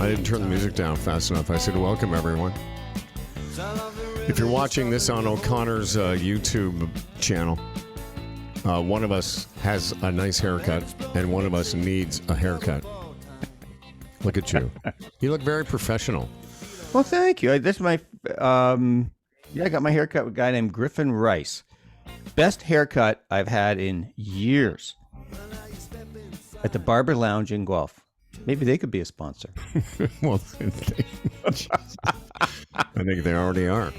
I didn't turn the music down fast enough. I said, welcome, everyone. If you're watching this on O'Connor's YouTube channel, one of us has a nice haircut, and one of us needs a haircut. Look at you. You look very professional. Well, thank you. This is my, I got my haircut with a guy named Griffin Rice. Best haircut I've had in years. At the Barber Lounge in Guelph. Maybe they could be a sponsor. Well, I think they already are.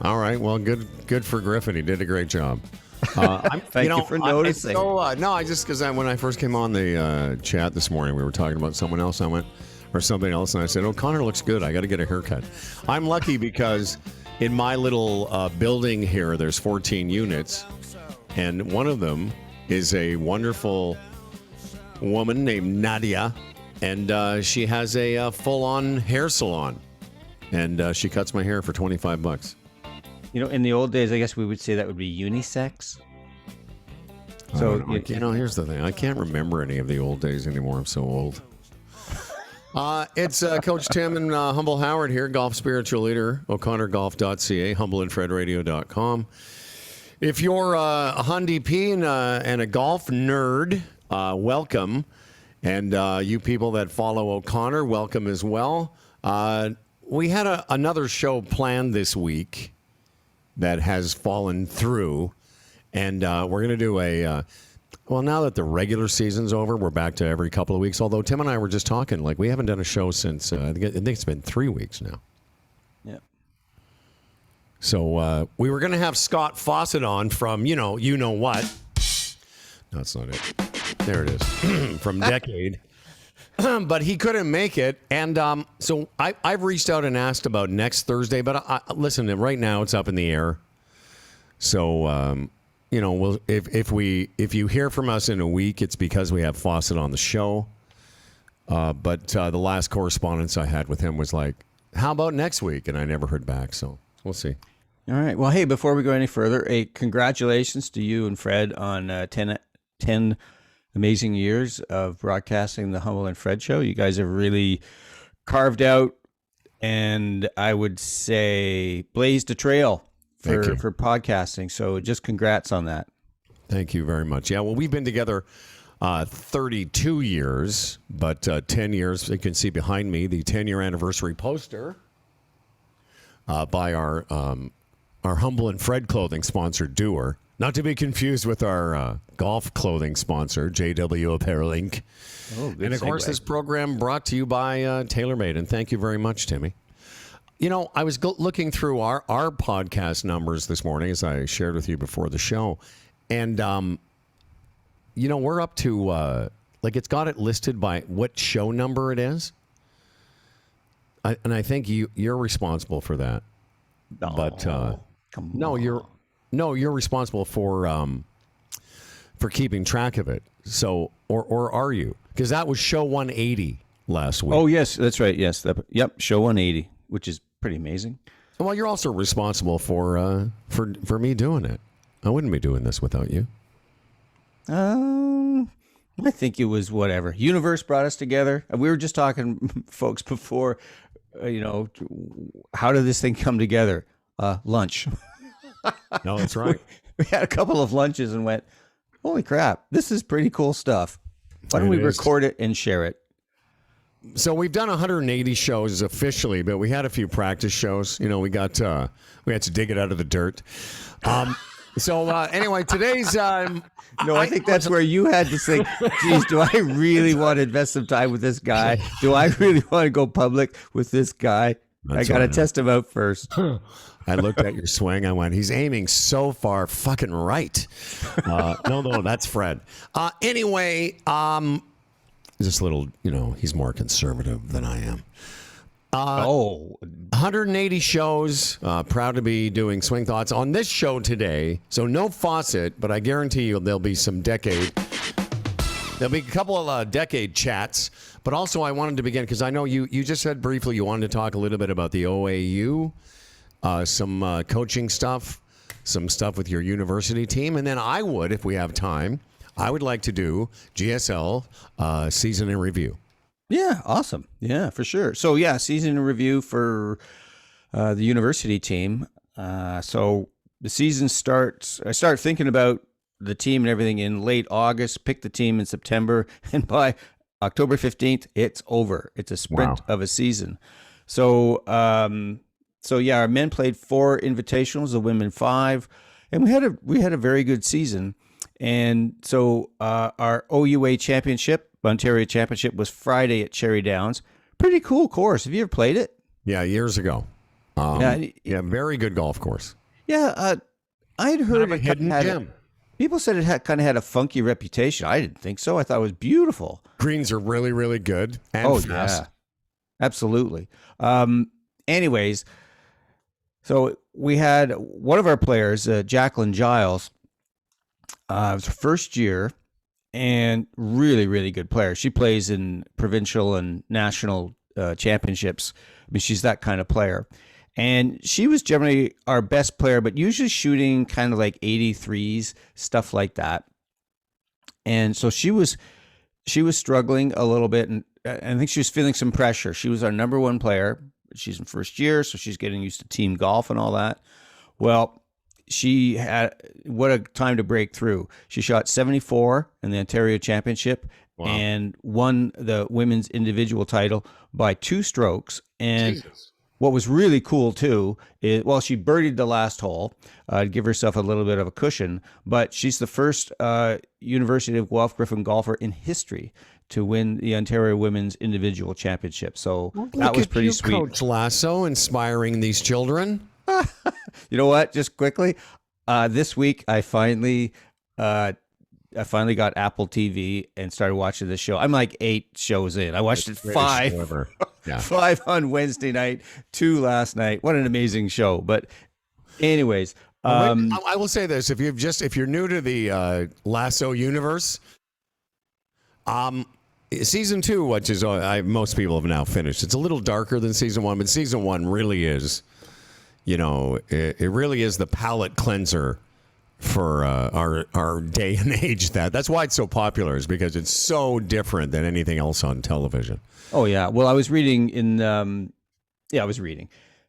All right. Well, good for Griffin. He did a great job. Thank you for noticing. Because when I first came on the chat this morning, we were talking about someone else. I went, or something else, and I said, O'Connor looks good. I got to get a haircut. I'm lucky because in my little building here, there's 14 units, and one of them is a wonderful woman named Nadia, and she has a full-on hair salon, and she cuts my hair for $25. You know, in the old days, I guess we would say that would be unisex. So, here's the thing. I can't remember any of the old days anymore. I'm so old. It's Coach Tim and Humble Howard here, golf spiritual leader, o'connorgolf.ca, humbleandfredradio.com. If you're a Hyundai P and a golf nerd, welcome. And you people that follow O'Connor, welcome as well. We had another show planned this week that has fallen through. And we're going to do now that the regular season's over, we're back to every couple of weeks. Although Tim and I were just talking, like we haven't done a show since, I think it's been 3 weeks now. Yeah. So we were going to have Scott Fawcett on from, you know what. No, that's not it. There it is. From Decade. But he couldn't make it. And so I've reached out and asked about next Thursday. But listen, right now it's up in the air. So, we'll, if you hear from us in a week, it's because we have Fawcett on the show. But the last correspondence I had with him was like, how about next week? And I never heard back. So we'll see. All right. Well, hey, before we go any further, congratulations to you and Fred on 10 amazing years of broadcasting the Humble and Fred show. You guys have really carved out, and I would say blazed a trail for podcasting. So just congrats on that. Thank you very much. Yeah, well, we've been together 32 years, but 10 years. You can see behind me the 10-year anniversary poster by our Humble and Fred clothing sponsor, Doer. Not to be confused with our golf clothing sponsor, JWApprelinc. Oh, good and, of course, this program brought to you by TaylorMade. And thank you very much, Timmy. You know, I was looking through our podcast numbers this morning, as I shared with you before the show. And, we're up to, it's got it listed by what show number it is. And I think you're responsible for that. No, but you're responsible for keeping track of it. So, or are you? Because that was show 180 last week. Oh, yes, that's right. Yes. Yep. Show 180, which is pretty amazing. Well, you're also responsible for me doing it. I wouldn't be doing this without you. I think it was whatever. Universe brought us together. We were just talking, folks, before, how did this thing come together? Lunch. No, that's right. We had a couple of lunches and went, holy crap, this is pretty cool stuff. Why don't we record it and share it? So we've done 180 shows officially, but we had a few practice shows. We had to dig it out of the dirt. Anyway, today's... I think that's where you had to think, geez, do I really want to invest some time with this guy? Do I really want to go public with this guy? I got to test him out first. I looked at your swing. I went, he's aiming so far fucking right. No, that's Fred. Anyway, just a little, he's more conservative than I am. 180 shows. Proud to be doing Swing Thoughts on this show today. So no Fawcett, but I guarantee you there'll be some decade. There'll be a couple of decade chats. But also I wanted to begin, because I know you just said briefly you wanted to talk a little bit about the OAU, some coaching stuff, some stuff with your university team. And then I would, if we have time, I would like to do GSL season in review. Yeah, awesome. Yeah, for sure. So yeah, season review for the university team. So the season starts. I start thinking about the team and everything in late August. Pick the team in September, and by October 15th, it's over. It's a sprint of a season. So so yeah, our men played 4 invitationals, the women 5, and we had a very good season. And so our OUA championship, Ontario championship, was Friday at Cherry Downs. Pretty cool course. Have you ever played it? Yeah, years ago. Yeah, very good golf course. Yeah, I'd heard a hidden gem. People said it kind of had a funky reputation. I didn't think so. I thought it was beautiful. Greens are really, really good and fast. Yeah, absolutely. Anyways, so we had one of our players, Jacqueline Giles. It was her first year, and really, really good player. She plays in provincial and national championships. I mean, she's that kind of player. And she was generally our best player, but usually shooting kind of like 83s, stuff like that. And so she was struggling a little bit, and I think she was feeling some pressure. She was our number 1 player. She's in first year, so she's getting used to team golf and all that. Well, she had what a time to break through. She shot 74 in the Ontario Championship and won the women's individual title by 2 strokes. And Jesus. What was really cool too is, well, she birdied the last hole to give herself a little bit of a cushion, but she's the first University of Guelph Gryphon golfer in history to win the Ontario Women's Individual Championship. So that was pretty sweet. Coach Lasso, inspiring these children. You know what? Just quickly, this week I finally got Apple TV and started watching this show. I'm like 8 shows in. I watched it 5. Yeah. 5 on Wednesday night, 2 last night. What an amazing show! But anyways, I will say this: if you're new to the Lasso universe, season 2, which is most people have now finished, it's a little darker than season 1, but season 1 really is. You know, it really is the palate cleanser for our day and age. That's why it's so popular, is because it's so different than anything else on television. Oh yeah. Well, I was reading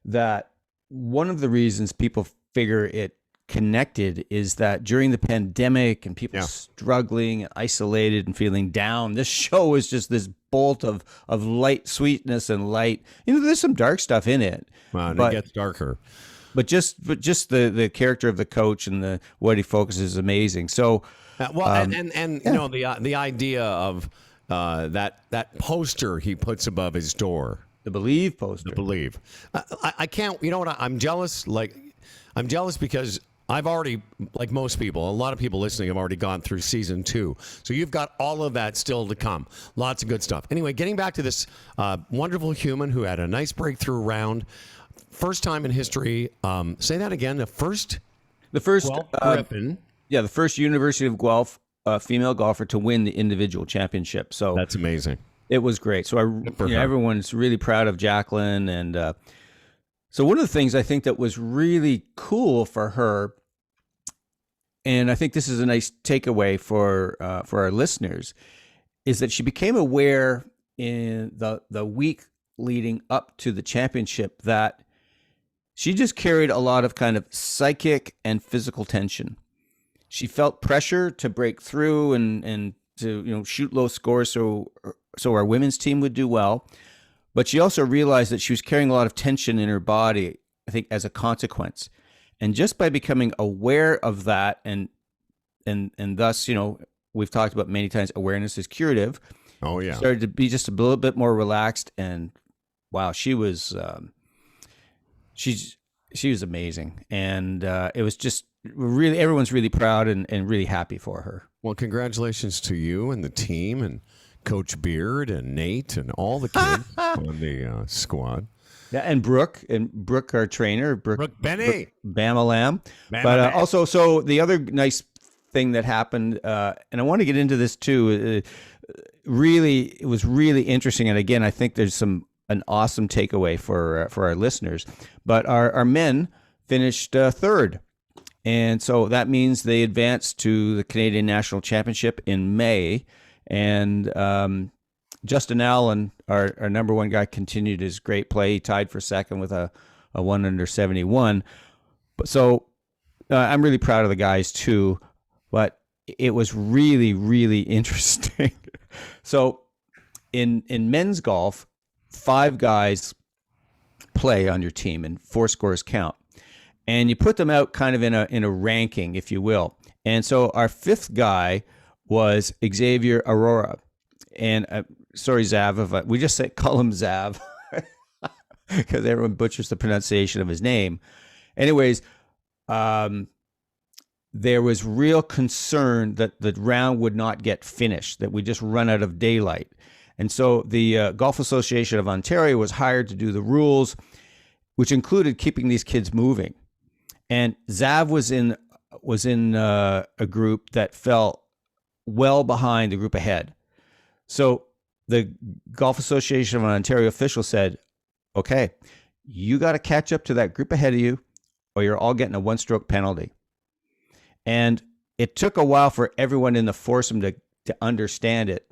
that one of the reasons people figure it connected is that during the pandemic and people struggling and isolated and feeling down, this show is just this bolt of light, sweetness and light. You know, there's some dark stuff in it. Well, it gets darker. But just the character of the coach and what he focuses is amazing. So you know, the idea of that poster he puts above his door, the Believe poster. The Believe. I can't. You know what? I'm jealous. I'm jealous because I've already, like most people, a lot of people listening have already gone through season 2. So you've got all of that still to come. Lots of good stuff. Anyway, getting back to this wonderful human who had a nice breakthrough round. First time in history. Say that again. The first Guelph Gryphon. Yeah, the first University of Guelph female golfer to win the individual championship. So that's amazing. It was great. So everyone's really proud of Jacqueline, and so one of the things I think that was really cool for her, and I think this is a nice takeaway for our listeners, is that she became aware in the week leading up to the championship that she just carried a lot of kind of psychic and physical tension. She felt pressure to break through and to shoot low scores so our women's team would do well. But she also realized that she was carrying a lot of tension in her body, I think, as a consequence. And just by becoming aware of that and thus, we've talked about many times, awareness is curative. Oh, yeah. Started to be just a little bit more relaxed, and wow, she was amazing. And it was just really, everyone's really proud and really happy for her. Well, congratulations to you and the team and Coach Beard and Nate and all the kids on the squad. Yeah, and Brooke, our trainer, Brooke Benny, Bama Lamb. But also, so the other nice thing that happened, and I want to get into this too. It was really interesting, and again, I think there's an awesome takeaway for our listeners. But our men finished third, and so that means they advanced to the Canadian National Championship in May, and Justin Allen, our number one guy, continued his great play. He tied for second with a 1 under 71. But so I'm really proud of the guys too. But it was really, really interesting. So in men's golf, 5 guys play on your team and 4 scores count. And you put them out kind of in a ranking, if you will. And so our 5th guy was Xavier Aurora. And sorry, Zav, we just call him Zav because everyone butchers the pronunciation of his name. Anyways, there was real concern that the round would not get finished, that we just run out of daylight. And so the Golf Association of Ontario was hired to do the rules, which included keeping these kids moving. And Zav was in a group that fell well behind the group ahead. So the Golf Association of Ontario official said, okay, you got to catch up to that group ahead of you or you're all getting a 1-stroke penalty. And it took a while for everyone in the foursome to understand it.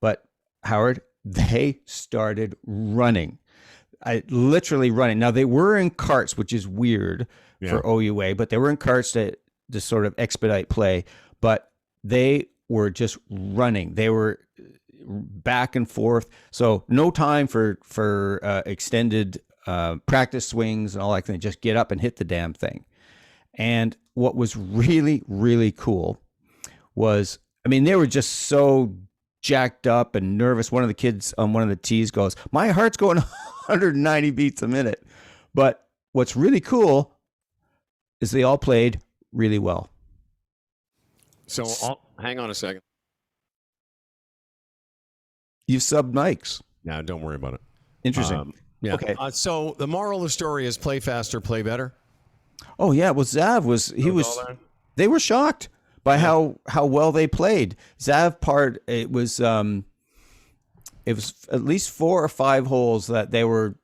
But Howard, they started running. Literally running. Now, they were in carts, which is weird for OUA, but they were in carts to sort of expedite play. But they were just running. They were back and forth. So no time for extended practice swings and all that thing. Just get up and hit the damn thing. And what was really, really cool was, I mean, they were just so jacked up and nervous. One of the kids on one of the tees goes, my heart's going 190 beats a minute. But what's really cool is they all played really well. So hang on a second. You've subbed mics. No, don't worry about it. Interesting. Yeah. Okay. So the moral of the story is play faster, play better. Oh yeah. Well, Zav they were shocked by how well they played. Zav part, it was at least 4 or 5 holes that they were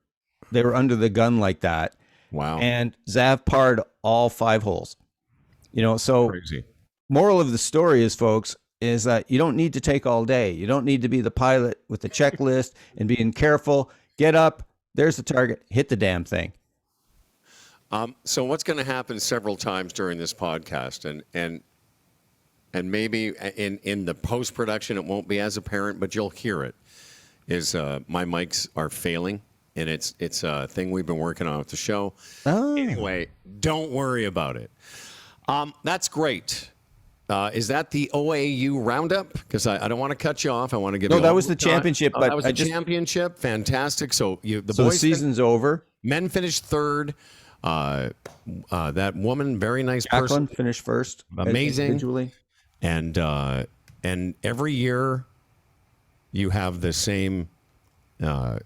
under the gun like that. Wow. And Zav parred all 5 holes. So crazy. Moral of the story is, folks, is that you don't need to take all day. You don't need to be the pilot with the checklist and being careful. Get up. There's the target. Hit the damn thing. So what's going to happen several times during this podcast, and maybe in the post-production it won't be as apparent, but you'll hear it, is my mics are failing, and it's a thing we've been working on with the show. Oh. Anyway, don't worry about it. That's great. Is that the OAU roundup? Because I don't want to cut you off. I want to give you. No, that was the championship. But that was the championship. Fantastic. So the season's over. Men finished 3rd. That woman, very nice person, finished 1st. Amazing. Individually. And every year you have the same. I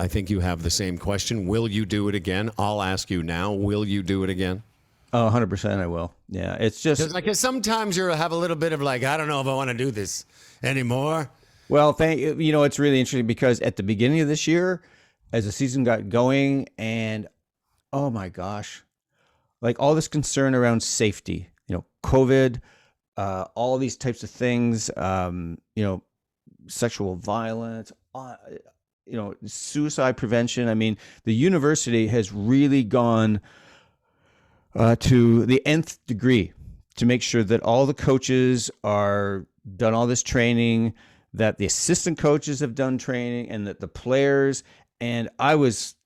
think you have the same question. Will you do it again? I'll ask you now. Will you do it again? Oh, 100% I will. Yeah, it's just... Because sometimes you have a little bit of like, I don't know if I want to do this anymore. Well, it's really interesting because at the beginning of this year, as the season got going, and oh my gosh, like all this concern around safety, COVID, all these types of things, sexual violence, suicide prevention. I mean, the university has really gone to the nth degree to make sure that all the coaches are done all this training, that the assistant coaches have done training, and that the players. And I was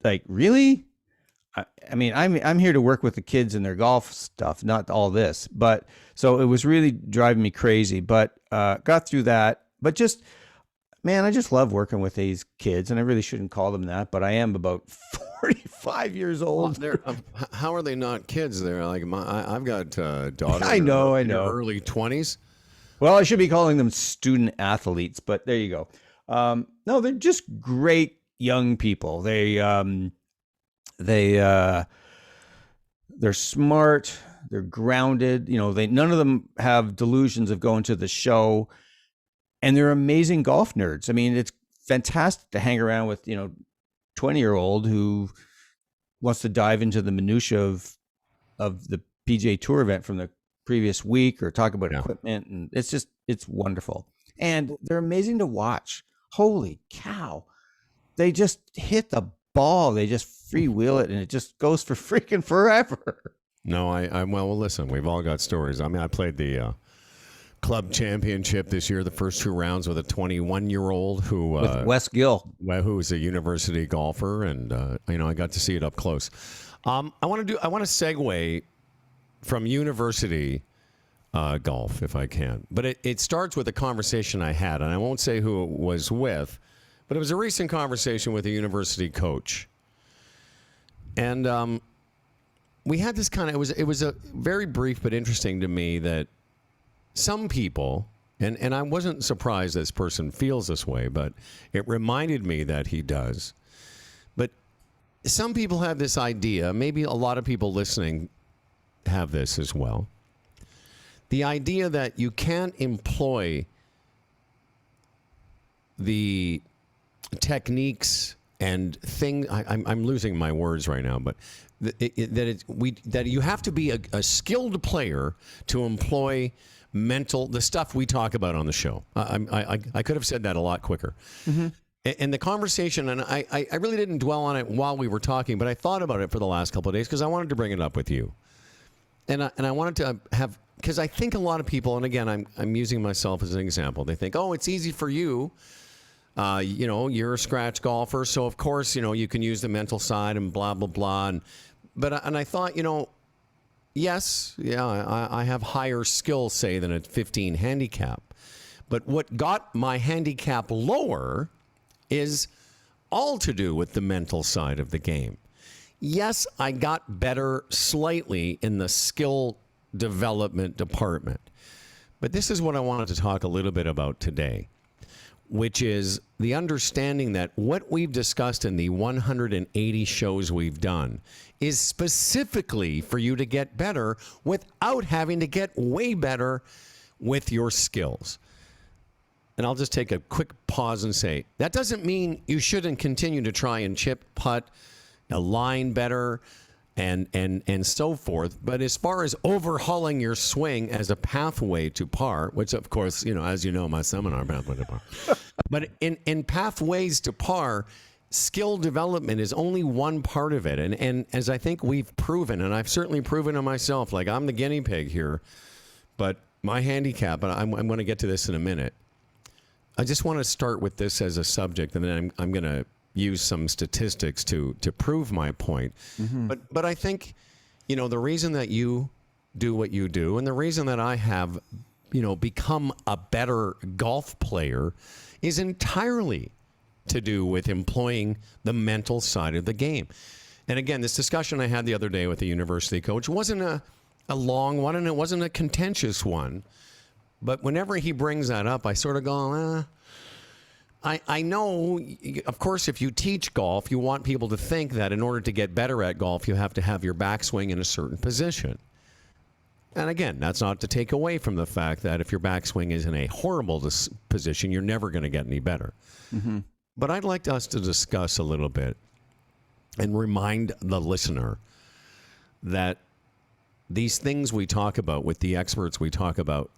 like, really? I mean, I'm here to work with the kids and their golf stuff, not all this. But so it was really driving me crazy. But got through that. But just, man, I just love working with these kids, and I really shouldn't call them that, but I am about 45 years old. Well, how are they not kids? They're like I've got daughters. I know. Early 20s. Well, I should be calling them student athletes, but there you go. No, they're just great young people. They're smart. They're grounded. None of them have delusions of going to the show. And they're amazing golf nerds. I mean, it's fantastic to hang around with, 20-year-old who wants to dive into the minutia of the PGA Tour event from the previous week or talk about equipment. And it's wonderful. And they're amazing to watch. holy cow, they just hit the ball. They just freewheel it, and it just goes for freaking forever. No, well, listen, we've all got stories. I mean, I played the club championship this year, the first 2 rounds with a 21-year-old who With Wes Gill, who's a university golfer, and I got to see it up close. I want to segue from university golf, if I can, but it starts with a conversation I had, and I won't say who it was with, but it was a recent conversation with a university coach, and we had this kind of it was a very brief but interesting to me that some people, and I wasn't surprised this person feels this way, but it reminded me that he does. But some people have this idea, maybe a lot of people listening have this as well. The idea that you can't employ the techniques and things. I'm losing my words right now, but that you have to be a skilled player to employ the stuff we talk about on the show. I could have said that a lot quicker. Mm-hmm. And the conversation, and I really didn't dwell on it while we were talking, but I thought about it for the last couple of days because I wanted to bring it up with you. And I wanted to have, because I think a lot of people, and again, I'm using myself as an example, they think, oh, it's easy for you. You're a scratch golfer, so of course, you can use the mental side and blah, blah, blah. But I thought, yes, I have higher skill, say, than a 15 handicap. But what got my handicap lower is all to do with the mental side of the game. Yes, I got better slightly in the skill development department. But this is what I wanted to talk a little bit about today, which is the understanding that what we've discussed in the 180 shows we've done is specifically for you to get better without having to get way better with your skills. And I'll just take a quick pause and say, that doesn't mean you shouldn't continue to try and chip, putt, align better, and so forth. But as far as overhauling your swing as a pathway to par, which of course, as you know, my seminar, Pathway to Par. But in pathways to par, skill development is only one part of it. And as I think we've proven, and I've certainly proven to myself, like I'm the guinea pig here, but my handicap, and I'm going to get to this in a minute. I just want to start with this as a subject, and then I'm going to use some statistics to prove my point. Mm-hmm. But I think, the reason that you do what you do, and the reason that I have, become a better golf player is entirely to do with employing the mental side of the game. And again, this discussion I had the other day with the university coach wasn't a long one, and it wasn't a contentious one. But whenever he brings that up, I sort of go, I know, of course, if you teach golf, you want people to think that in order to get better at golf, you have to have your backswing in a certain position. And again, that's not to take away from the fact that if your backswing is in a horrible position, you're never going to get any better. Mm-hmm. But I'd like us to discuss a little bit and remind the listener that these things we talk about with the experts we talk about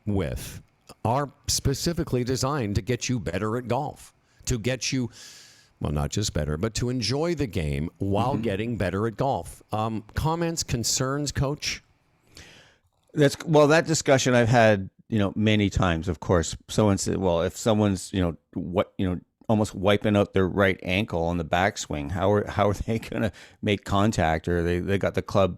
with are specifically designed to get you better at golf, to get you, well, not just better, but to enjoy the game while getting better at golf. Comments, concerns, Coach? That discussion I've had, many times. Of course, someone said, well, if someone's, almost wiping out their right ankle on the backswing, how are they going to make contact, or they got the club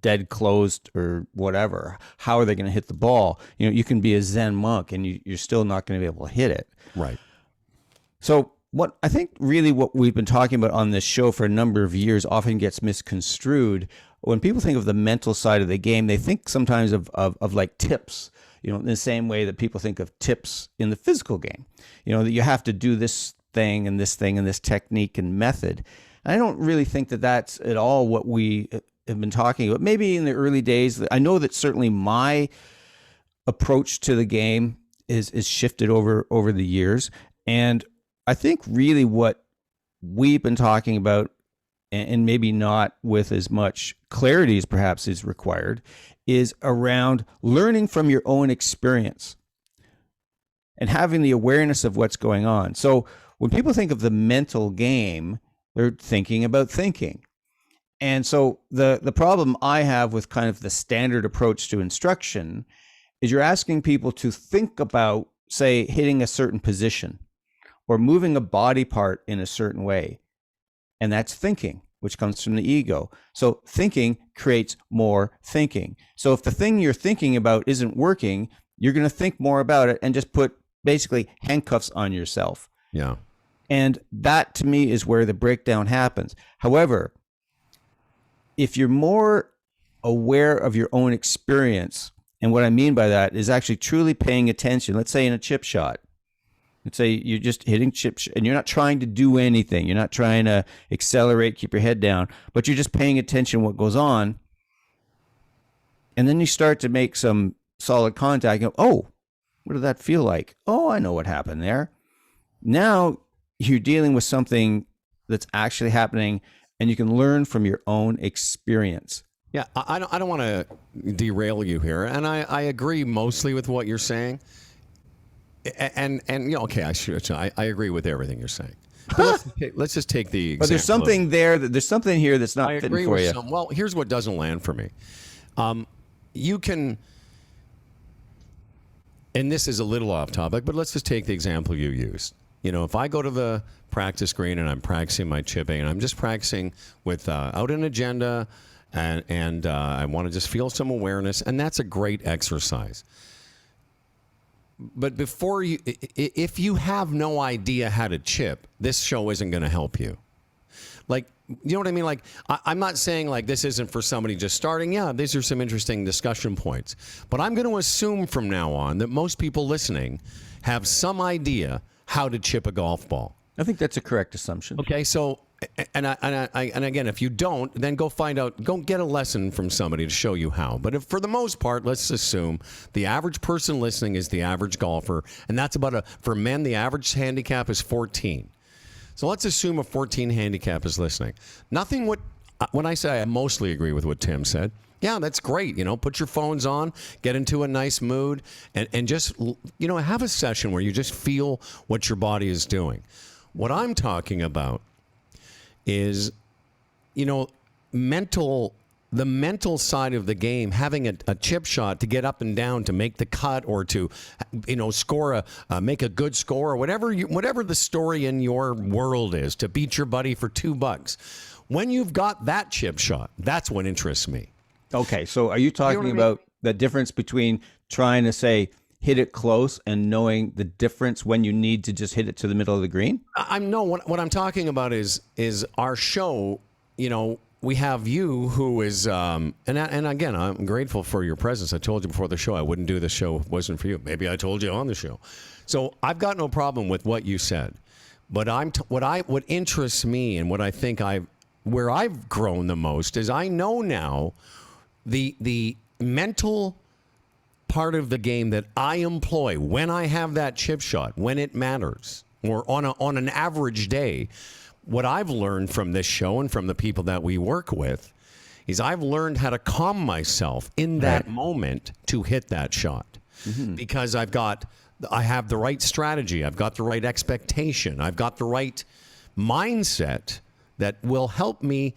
dead closed or whatever? How are they going to hit the ball? You can be a Zen monk and you're still not going to be able to hit it. Right. So what I think really what we've been talking about on this show for a number of years often gets misconstrued. When people think of the mental side of the game, they think sometimes of like tips, in the same way that people think of tips in the physical game, that you have to do this thing and this thing and this technique and method. And I don't really think that that's at all what we have been talking about. Maybe in the early days, I know that certainly my approach to the game is shifted over the years. And I think really what we've been talking about, and maybe not with as much clarity as perhaps is required, is around learning from your own experience. and having the awareness of what's going on. So when people think of the mental game, they're thinking about thinking. And so the problem I have with kind of the standard approach to instruction is you're asking people to think about, say, hitting a certain position or moving a body part in a certain way. And that's thinking, which comes from the ego. So thinking creates more thinking. So if the thing you're thinking about isn't working, you're going to think more about it and just put basically handcuffs on yourself. Yeah. And that to me is where the breakdown happens. However, if you're more aware of your own experience, and what I mean by that is actually truly paying attention, let's say in a chip shot, let's say you're just hitting and you're not trying to do anything. You're not trying to accelerate, keep your head down, but you're just paying attention to what goes on. And then you start to make some solid contact. You go, oh, what did that feel like? Oh, I know what happened there. Now you're dealing with something that's actually happening, and you can learn from your own experience. Yeah, I don't want to derail you here, and I agree mostly with what you're saying. And you know, okay, I agree with everything you're saying. But let's just take the example. But there's something there's something here that's not fitting for you. Well, here's what doesn't land for me. You can, and this is a little off topic, but let's just take the example you used. You know, if I go to the practice green and I'm practicing my chipping, and I'm just practicing without an agenda, and I want to just feel some awareness, and that's a great exercise. But before you, if you have no idea how to chip, this show isn't going to help you. Like, you know what I mean? Like, I'm not saying like this isn't for somebody just starting. Yeah, these are some interesting discussion points. But I'm going to assume from now on that most people listening have some idea how to chip a golf ball. I think that's a correct assumption. Okay, so and again, if you don't, then go get a lesson from somebody to show you how. But if, for the most part, let's assume the average person listening is the average golfer, and that's for men, the average handicap is 14. So let's assume a 14 handicap is listening. When I say I mostly agree with what Tim said, yeah, that's great. You know, put your phones on, get into a nice mood, and just, you know, have a session where you just feel what your body is doing. What I'm talking about is, you know, the mental side of the game, having a chip shot to get up and down, to make the cut, or to, you know, make a good score, or whatever the story in your world is, to beat your buddy for $2. When you've got that chip shot, that's what interests me. Okay, so are you talking about the difference between trying to say hit it close and knowing the difference when you need to just hit it to the middle of the green? What I'm talking about is our show. You know, we have you who is and again, I'm grateful for your presence. I told you before the show I wouldn't do the show if it wasn't for you. Maybe I told you on the show. So I've got no problem with what you said, but what interests me and what I think where I've grown the most is I know now the mental part of the game that I employ when I have that chip shot, when it matters, or on an average day. What I've learned from this show and from the people that we work with is I've learned how to calm myself in that moment to hit that shot, because I have the right strategy, I've got the right expectation, I've got the right mindset that will help me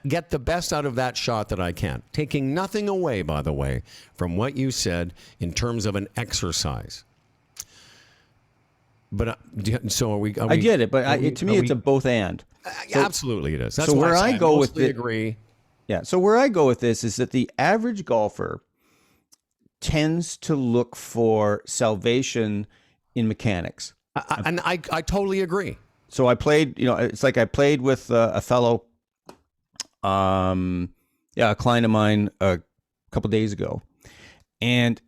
get the best out of that shot that I can. Taking nothing away, by the way, from what you said in terms of an exercise. But so are we? I get it, but to me, it's a both and. Absolutely, it is. That's so where I go with it. Agree. Yeah. So where I go with this is that the average golfer tends to look for salvation in mechanics, and I totally agree. So I played. You know, it's like I played with a fellow, a client of mine a couple days ago, and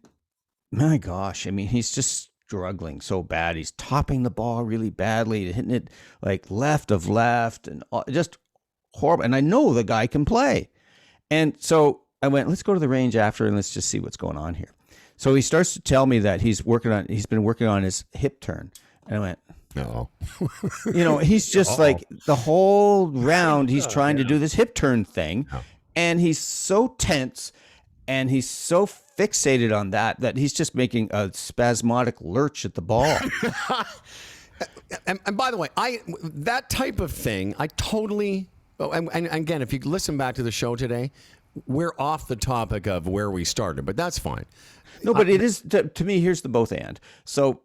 my gosh, I mean, he's just struggling so bad. He's topping the ball really badly, hitting it like left of left, and just horrible. And I know the guy can play. And so I went, let's go to the range after and let's just see what's going on here. So he starts to tell me that he's been working on his hip turn. And I went, no. You know, he's just like the whole round he's trying to do this hip turn thing. And he's so tense and he's so fixated on that he's just making a spasmodic lurch at the ball. And by the way, that type of thing, I totally. And again, if you listen back to the show today, we're off the topic of where we started, but that's fine. No, but it is to me. Here's the both and. So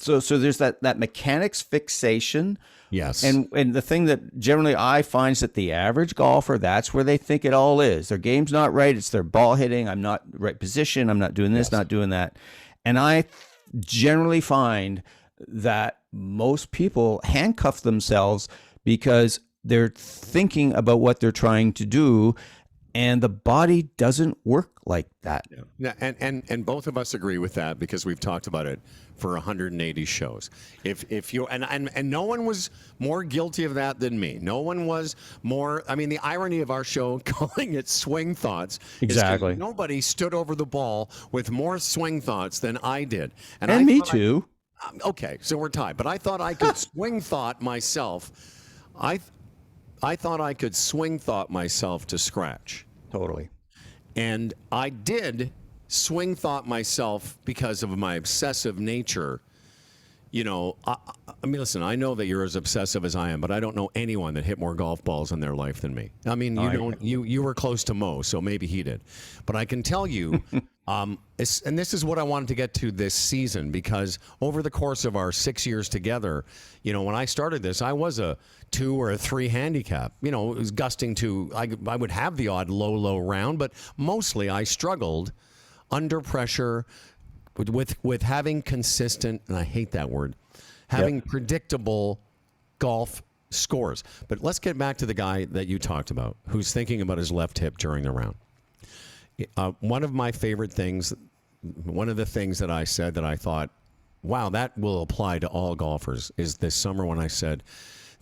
there's that mechanics fixation. Yes. And the thing that generally I find is that the average golfer, that's where they think it all is. Their game's not right. It's their ball hitting. I'm not right position. I'm not doing this, not doing that. And I generally find that most people handcuff themselves because they're thinking about what they're trying to do, and the body doesn't work like that. Yeah, and both of us agree with that because we've talked about it for 180 shows. If you and no one was more guilty of that than me. No one was more. I mean, the irony of our show calling it swing thoughts. Exactly. Nobody stood over the ball with more swing thoughts than I did, and I me too. Okay, so we're tied. But I thought I could swing thought myself. I thought I could swing thought myself to scratch. Totally. And I did swing thought myself because of my obsessive nature. You know, I mean, listen, I know that you're as obsessive as I am, but I don't know anyone that hit more golf balls in their life than me. I mean, you were close to Mo, so maybe he did. But I can tell you, and this is what I wanted to get to this season, because over the course of our 6 years together, you know, when I started this, I was a 2 or a 3 handicap. You know, it was gusting to, I would have the odd low round, but mostly I struggled under pressure with having consistent, and I hate that word, having predictable golf scores. But let's get back to the guy that you talked about, who's thinking about his left hip during the round. One of my favorite things, one of the things that I said that I thought, wow, that will apply to all golfers, is this summer when I said,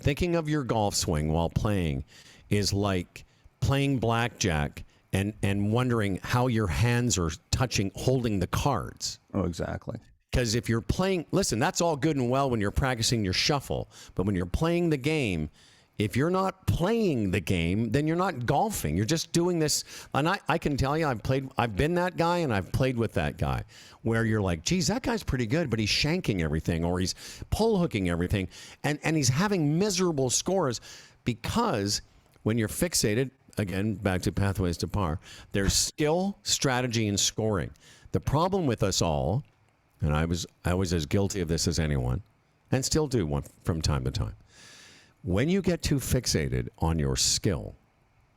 thinking of your golf swing while playing is like playing blackjack and wondering how your hands are holding the cards. Oh, exactly. Because if you're playing, listen, that's all good and well when you're practicing your shuffle. But when you're playing the game, if you're not playing the game, then you're not golfing. You're just doing this. And I can tell you, I've been that guy and I've played with that guy where you're like, geez, that guy's pretty good, but he's shanking everything or he's pull hooking everything. And he's having miserable scores because when you're fixated, again, back to Pathways to Par, there's skill, strategy, and scoring. The problem with us all, and I was as guilty of this as anyone, and still do one from time to time. When you get too fixated on your skill,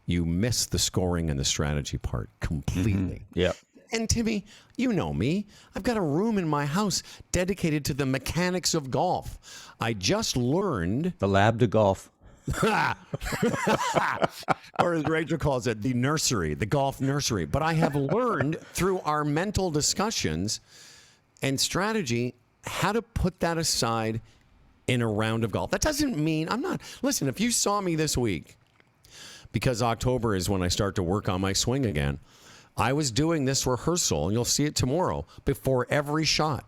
you miss the scoring and the strategy part completely. Yeah. And Timmy, you know me. I've got a room in my house dedicated to the mechanics of golf. I just learned The lab de golf. or as Rachel calls it, the nursery, the golf nursery. But I have learned through our mental discussions and strategy how to put that aside in a round of golf. That doesn't mean listen, if you saw me this week, because October is when I start to work on my swing again, I was doing this rehearsal, and you'll see it tomorrow, before every shot.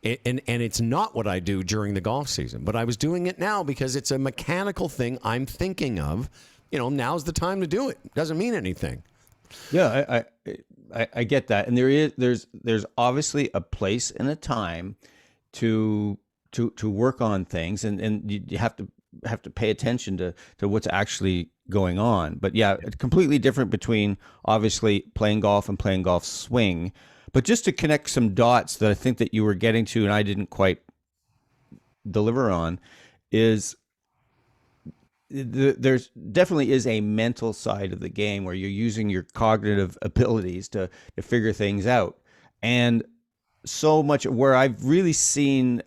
And it's not what I do during the golf season, but I was doing it now because it's a mechanical thing I'm thinking of. You know, now's the time to do it. Doesn't mean anything. Yeah, I get that, and there's obviously a place and a time to work on things, and you have to pay attention to what's actually going on. But yeah, it's completely different between obviously playing golf and playing golf swing. But just to connect some dots that I think that you were getting to and I didn't quite deliver on is there's definitely is a mental side of the game where you're using your cognitive abilities to figure things out. And so much where I've really seen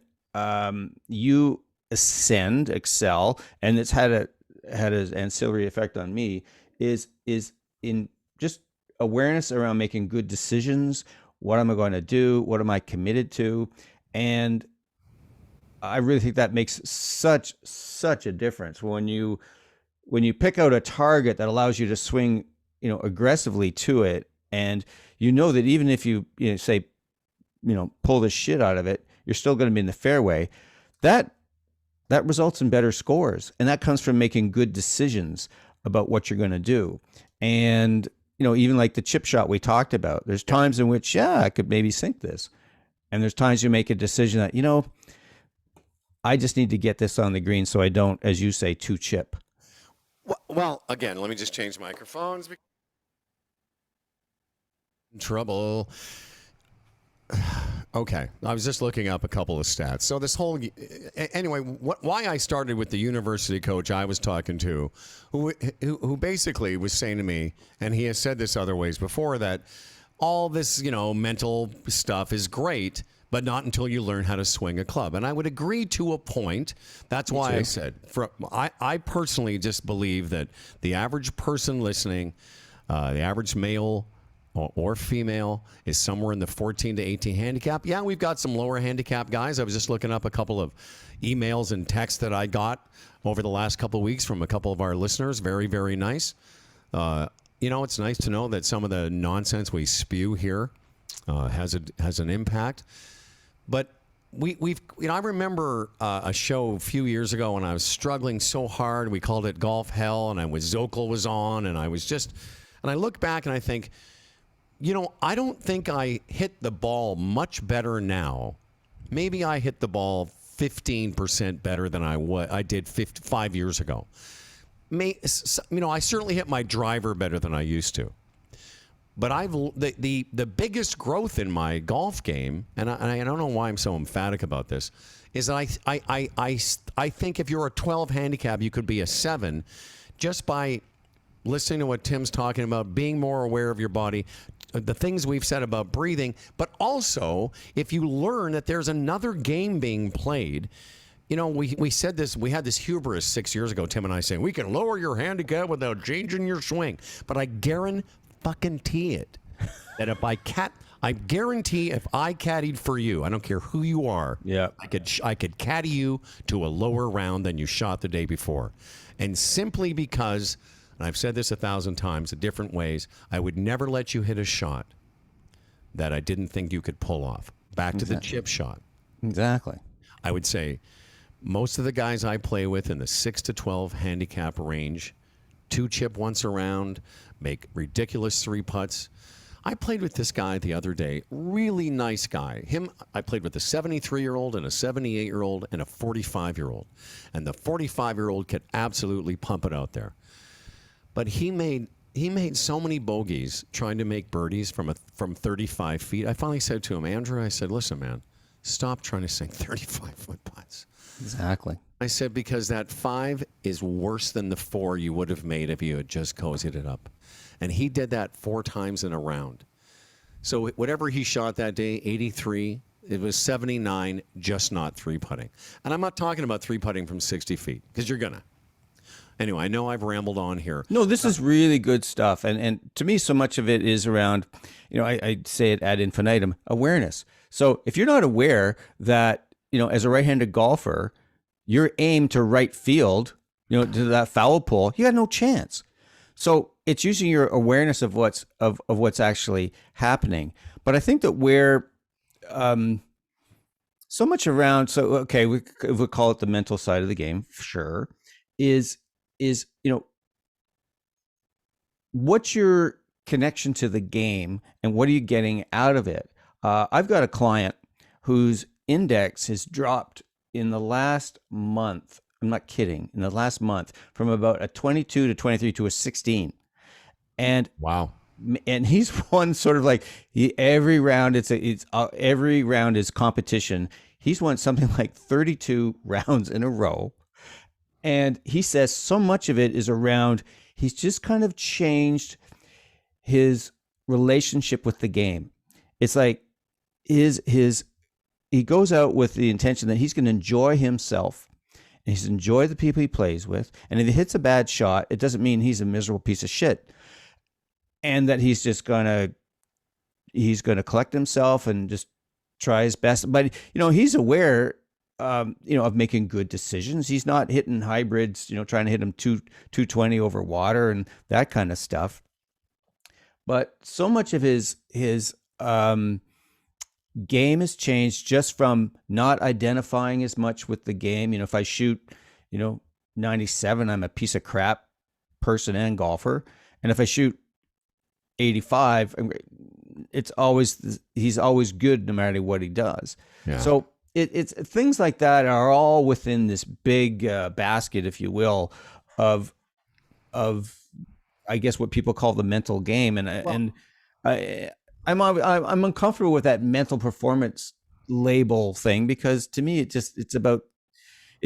you excel, and it's had an ancillary effect on me, is in just awareness around making good decisions. What am I going to do? What am I committed to? And I really think that makes such a difference when you pick out a target that allows you to swing, aggressively to it, and you know that even if you say, pull the shit out of it, you're still going to be in the fairway. That results in better scores, and that comes from making good decisions about what you're going to do. And even like the chip shot we talked about, there's times in which, I could maybe sink this. And there's times you make a decision that, I just need to get this on the green so I don't, as you say, two chip. Well, again, let me just change microphones. Trouble. Okay, I was just looking up a couple of stats. So this whole, anyway, why I started with the university coach I was talking to, who basically was saying to me, and he has said this other ways before, that all this, mental stuff is great, but not until you learn how to swing a club. And I would agree to a point. That's why I said, I personally just believe that the average person listening, the average male or female, is somewhere in the 14 to 18 handicap. Yeah, we've got some lower handicap guys. I was just looking up a couple of emails and texts that I got over the last couple of weeks from a couple of our listeners. Very, very nice. It's nice to know that some of the nonsense we spew here has an impact. But I remember a show a few years ago when I was struggling so hard. We called it Golf Hell, and Zokel was on, and I look back and I think, I don't think I hit the ball much better now. Maybe I hit the ball 15% better than I did 5 years ago. I certainly hit my driver better than I used to. But the biggest growth in my golf game, and I don't know why I'm so emphatic about this, is that I think if you're a 12 handicap, you could be a 7 just by listening to what Tim's talking about, being more aware of your body, the things we've said about breathing, but also if you learn that there's another game being played. We said this, we had this hubris 6 years ago, Tim and I, saying we can lower your handicap without changing your swing. But I guarantee it that I guarantee if I caddied for you, I don't care who you are, I could caddy you to a lower round than you shot the day before. And simply because, and I've said this 1,000 times in different ways, I would never let you hit a shot that I didn't think you could pull off. Back to the chip shot. Exactly. I would say most of the guys I play with in the 6 to 12 handicap range, 2 chip once around, make ridiculous 3 putts. I played with this guy the other day, really nice guy. I played with a 73-year-old and a 78-year-old and a 45-year-old. And the 45-year-old could absolutely pump it out there. But he made so many bogeys trying to make birdies from 35 feet. I finally said to him, Andrew, I said, listen, man, stop trying to sink 35-foot putts. Exactly. I said, because that 5 is worse than the 4 you would have made if you had just cozied it up. And he did that 4 times in a round. So whatever he shot that day, 83, it was 79, just not 3-putting. And I'm not talking about 3-putting from 60 feet, because you're going to. Anyway, I know I've rambled on here. No, this is really good stuff. And to me, so much of it is around, I say it ad infinitum, awareness. So if you're not aware that, as a right-handed golfer, your aim to right field, to that foul pole, you got no chance. So it's using your awareness of what's actually happening. But I think that where so much around, we call it the mental side of the game, sure, is what's your connection to the game and what are you getting out of it? I've got a client whose index has dropped in the last month. I'm not kidding. In the last month, from about a 22 to 23 to a 16. And wow. And he's won sort of like every round. Every round is competition. He's won something like 32 rounds in a row. And he says so much of it is around, he's just kind of changed his relationship with the game. It's like he goes out with the intention that he's going to enjoy himself and he's enjoy the people he plays with. And if he hits a bad shot, it doesn't mean he's a miserable piece of shit. And that he's going to collect himself and just try his best. But, he's aware of making good decisions. He's not hitting hybrids, trying to hit him 220 over water and that kind of stuff. But so much of his game has changed just from not identifying as much with the game. If I shoot, 97, I'm a piece of crap person and golfer. And if I shoot 85, he's always good no matter what he does. Yeah. So it's things like that are all within this big basket, if you will, of I guess what people call the mental game, I'm uncomfortable with that mental performance label thing, because to me it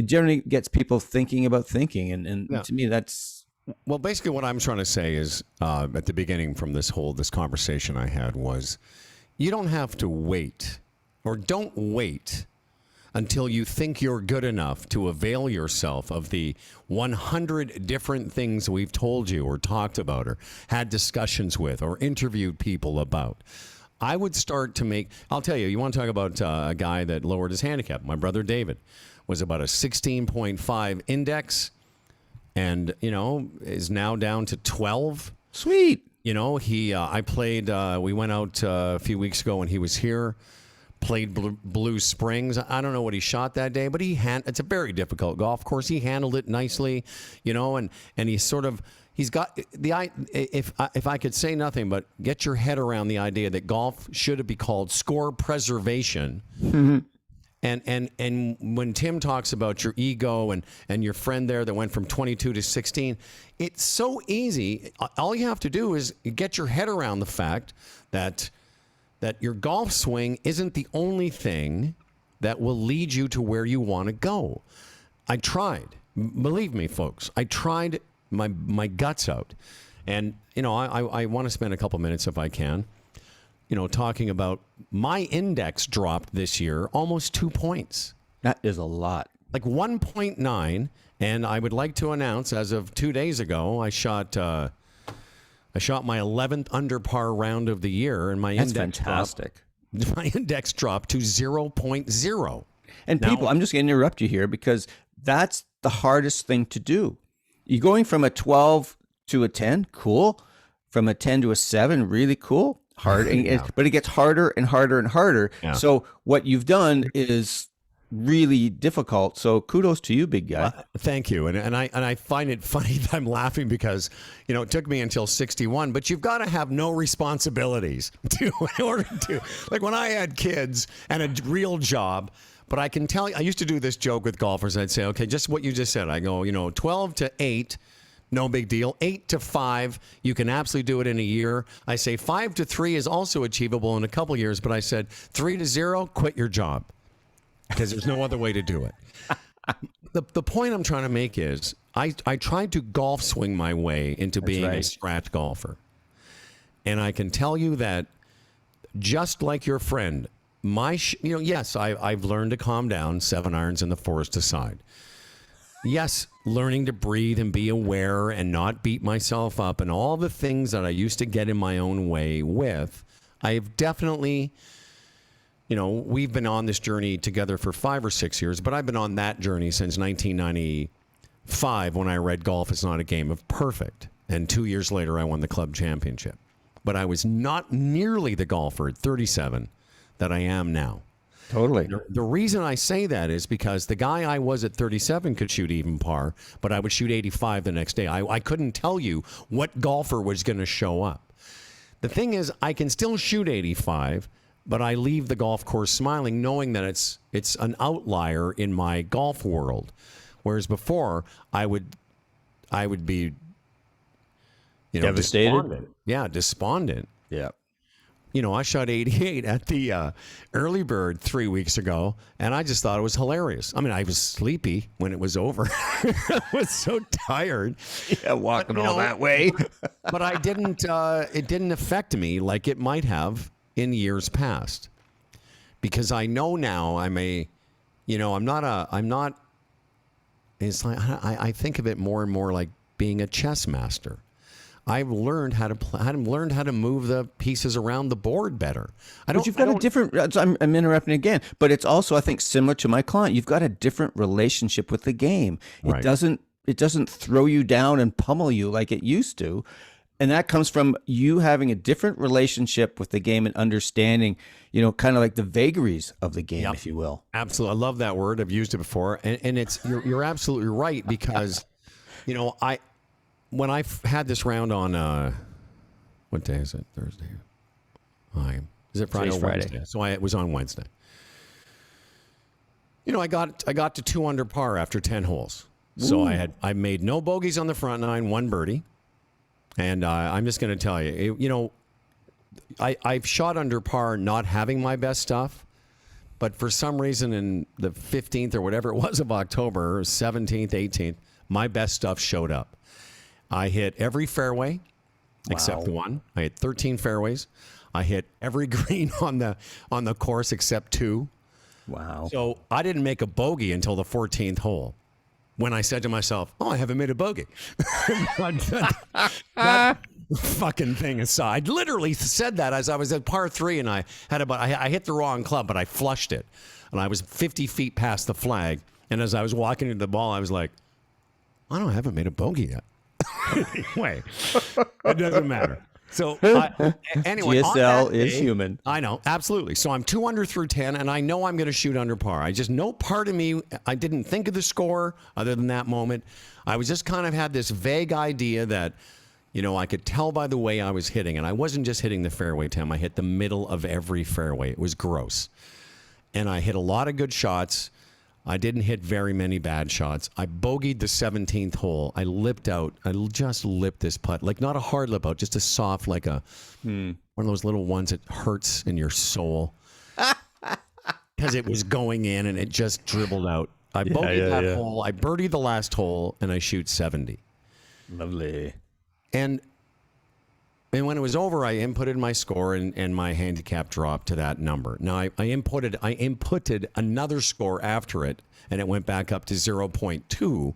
generally gets people thinking about thinking, and to me that's. Well, basically what I'm trying to say is at the beginning from this conversation I had was, you don't have to wait, or don't wait until you think you're good enough to avail yourself of the 100 different things we've told you or talked about or had discussions with or interviewed people about. I would start to make, I'll tell you want to talk about a guy that lowered his handicap. My brother David was about a 16.5 index and, is now down to 12. Sweet. I played, we went out a few weeks ago when he was here. Played Blue Springs. I don't know what he shot that day, but it's a very difficult golf course. He handled it nicely, and he's got the, if I could say nothing but get your head around the idea that golf should be called score preservation. Mm-hmm. And when Tim talks about your ego and your friend there that went from 22 to 16, it's so easy. All you have to do is get your head around the fact that your golf swing isn't the only thing that will lead you to where you want to go. I tried. Believe me, folks, I tried my guts out. And, I want to spend a couple minutes, if I can, talking about my index dropped this year almost 2 points. That is a lot. Like 1.9. And I would like to announce, as of 2 days ago, I shot my 11th under par round of the year, and my index dropped to 0.0. And now, people, I'm just going to interrupt you here because that's the hardest thing to do. You're going from a 12 to a 10, cool. From a 10 to a 7, really cool. Hard, but it gets harder and harder and harder. Yeah. So what you've done is really difficult. So kudos to you, big guy. Thank you. And I find it funny that I'm laughing because, it took me until 61, but you've got to have no responsibilities in order to, like when I had kids and a real job. But I can tell you, I used to do this joke with golfers. I'd say, okay, just what you just said. I go, 12 to 8, no big deal. 8 to 5, you can absolutely do it in a year. I say 5 to 3 is also achievable in a couple years. But I said 3 to 0, quit your job. Because there's no other way to do it. The point I'm trying to make is I tried to golf swing my way into being a scratch golfer. And I can tell you that just like your friend, yes, I've learned to calm down, 7 irons in the forest aside. Yes, learning to breathe and be aware and not beat myself up and all the things that I used to get in my own way with, I've definitely... we've been on this journey together for 5 or 6 years, but I've been on that journey since 1995 when I read Golf is Not a Game of Perfect. And 2 years later, I won the club championship. But I was not nearly the golfer at 37 that I am now. Totally. The reason I say that is because the guy I was at 37 could shoot even par, but I would shoot 85 the next day. I couldn't tell you what golfer was going to show up. The thing is, I can still shoot 85, but I leave the golf course smiling, knowing that it's an outlier in my golf world. Whereas before, I would be, devastated. Despondent. Yeah, despondent. Yeah. I shot 88 at the early bird 3 weeks ago, and I just thought it was hilarious. I mean, I was sleepy when it was over. I was so tired. Yeah, walking all that way. But I didn't. It didn't affect me like it might have in years past, because I know now I'm not. It's like I think of it more and more like being a chess master. I've learned how to move the pieces around the board better. But you've got a different. I'm interrupting again, but it's also, I think, similar to my client. You've got a different relationship with the game. Right. It doesn't throw you down and pummel you like it used to, and that comes from you having a different relationship with the game and understanding, kind of like the vagaries of the game, if you will. Absolutely, I love that word. I've used it before, and it's you're absolutely right, because, when I had this round on, What day is it? Thursday. Is it Friday? Today's Friday. Wednesday. So it was on Wednesday. You know, I got to 2 under par after 10 holes. So I made no bogeys on the front nine, 1 birdie. And I'm just going to tell you, I've shot under par not having my best stuff. But for some reason in the 15th or whatever it was of October, 17th, 18th, my best stuff showed up. I hit every fairway except one. I hit 13 fairways. I hit every green on the course except 2. Wow. So I didn't make a bogey until the 14th hole when I said to myself, I haven't made a bogey. that fucking thing aside, literally said that as I was at par 3 and I hit the wrong club, but I flushed it. And I was 50 feet past the flag. And as I was walking into the ball, I was like, I haven't made a bogey yet. Anyway, it doesn't matter. So anyway, GSL is human. I know, absolutely. So I'm 2 under through 10, and I know I'm going to shoot under par. I just know part of me, I didn't think of the score other than that moment. I was just kind of had this vague idea that, I could tell by the way I was hitting, and I wasn't just hitting the fairway, Tim. I hit the middle of every fairway. It was gross. And I hit a lot of good shots. I didn't hit very many bad shots. I bogeyed the 17th hole. I lipped out. I just lipped this putt. Like not a hard lip out, just a soft, like one of those little ones that hurts in your soul. Because it was going in and it just dribbled out. I bogeyed that hole. I birdied the last hole and I shoot 70. Lovely. And when it was over, I inputted my score and my handicap dropped to that number. Now I inputted another score after it, and it went back up to 0.2.